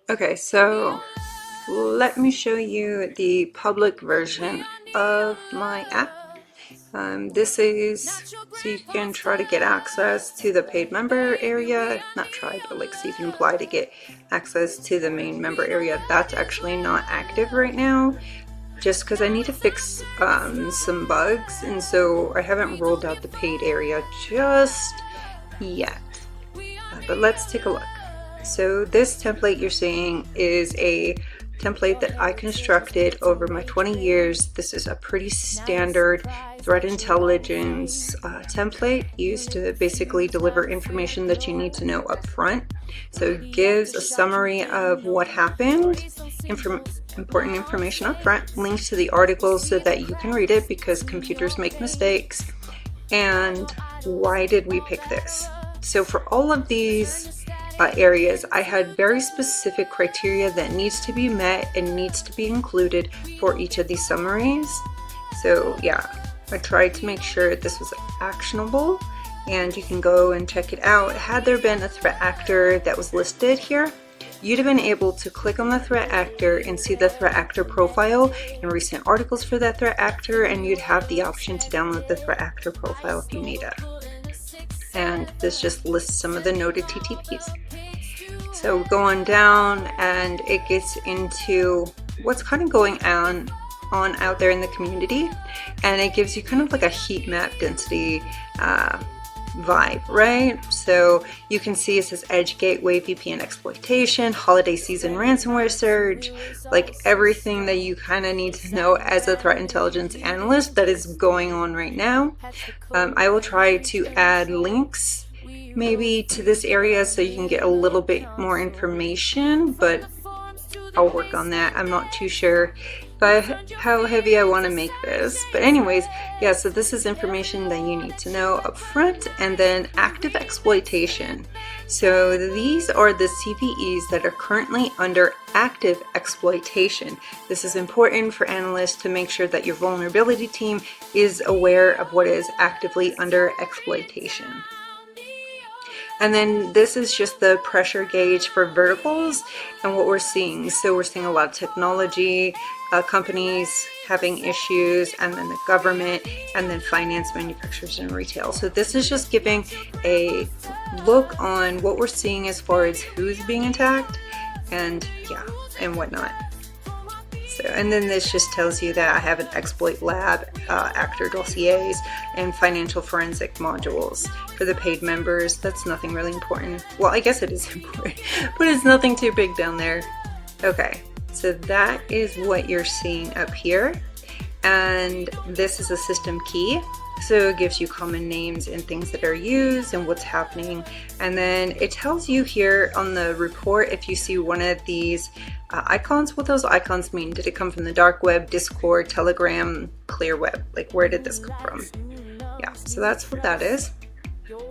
Okay, so let me show you the public version of my app. This is so you can try to get access to the paid member area, not try, but like so you can apply to get access to the main member area. That's actually not active right now, just because I need to fix some bugs, and so I haven't rolled out the paid area just yet. But let's take a look. So this template you're seeing is a template that I constructed over my 20 years. This is a pretty standard threat intelligence template used to basically deliver information that you need to know up front. So it gives a summary of what happened, important information up front, links to the articles so that you can read it because computers make mistakes, and why did we pick this. So for all of these areas, I had very specific criteria that needs to be met and needs to be included for each of these summaries. So yeah, I tried to make sure this was actionable, and you can go and check it out. Had there been a threat actor that was listed here, you'd have been able to click on the threat actor and see the threat actor profile and recent articles for that threat actor, and you'd have the option to download the threat actor profile if you need it. And this just lists some of the noted TTPs. So go on down and it gets into what's kind of going on out there in the community, and it gives you kind of like a heat map density vibe, right? So you can see it says edge gateway VPN exploitation, holiday season ransomware surge, like everything that you kind of need to know as a threat intelligence analyst that is going on right now. I will try to add links maybe to this area so you can get a little bit more information, but I'll work on that. I'm not too sure how heavy I want to make this, but anyways, yeah, so this is information that you need to know up front. And then active exploitation, so these are the CVEs that are currently under active exploitation. This is important for analysts to make sure that your vulnerability team is aware of what is actively under exploitation. And then this is just the pressure gauge for verticals and what we're seeing. So we're seeing a lot of technology companies having issues, and then the government, and then finance, manufacturers, and retail. So this is just giving a look on what we're seeing as far as who's being attacked, and yeah, and whatnot. So, and then this just tells you that I have an exploit lab, actor dossiers, and financial forensic modules for the paid members. That's nothing really important. Well, I guess it is important, but it's nothing too big down there. Okay, so that is what you're seeing up here. And this is a system key. So it gives you common names and things that are used and what's happening. And then it tells you here on the report, if you see one of these icons, what those icons mean. Did it come from the dark web, Discord, Telegram, clear web? Like, where did this come from? Yeah, so that's what that is.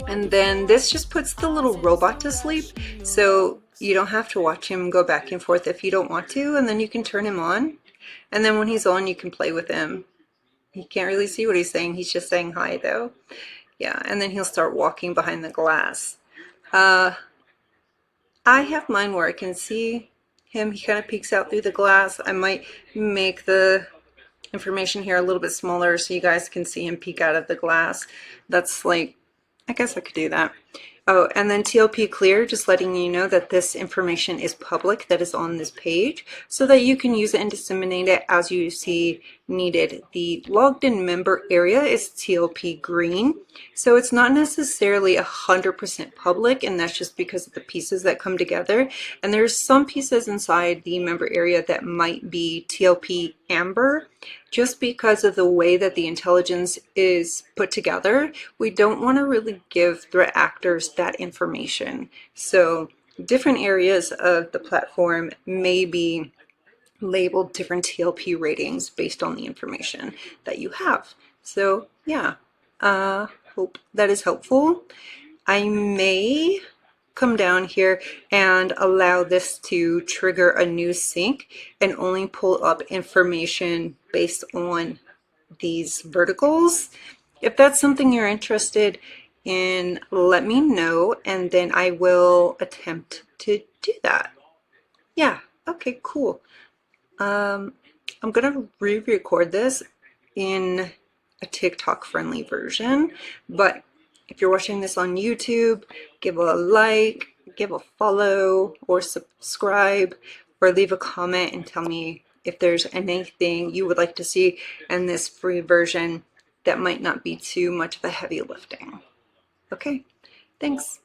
And then this just puts the little robot to sleep. So you don't have to watch him go back and forth if you don't want to. And then you can turn him on. And then when he's on, you can play with him. You can't really see what he's saying. He's just saying hi though. Yeah, and then he'll start walking behind the glass. I have mine where I can see him. He kind of peeks out through the glass. I might make the information here a little bit smaller so you guys can see him peek out of the glass. That's like, I guess I could do that. Oh, and then TLP clear, just letting you know that this information is public, that is on this page, so that you can use it and disseminate it as you see needed. The logged in member area is TLP green, so it's not necessarily 100% public, and that's just because of the pieces that come together. And there's some pieces inside the member area that might be TLP amber, just because of the way that the intelligence is put together. We don't want to really give threat actors that information. So different areas of the platform may be labeled different TLP ratings based on the information that you have. So yeah, hope that is helpful. I may come down here and allow this to trigger a new sync and only pull up information based on these verticals. If that's something you're interested in, let me know, and then I will attempt to do that. Yeah. Okay, cool. I'm gonna re-record this in a TikTok-friendly version, but if you're watching this on YouTube, give a like, give a follow, or subscribe, or leave a comment and tell me if there's anything you would like to see in this free version that might not be too much of a heavy lifting. Okay, thanks.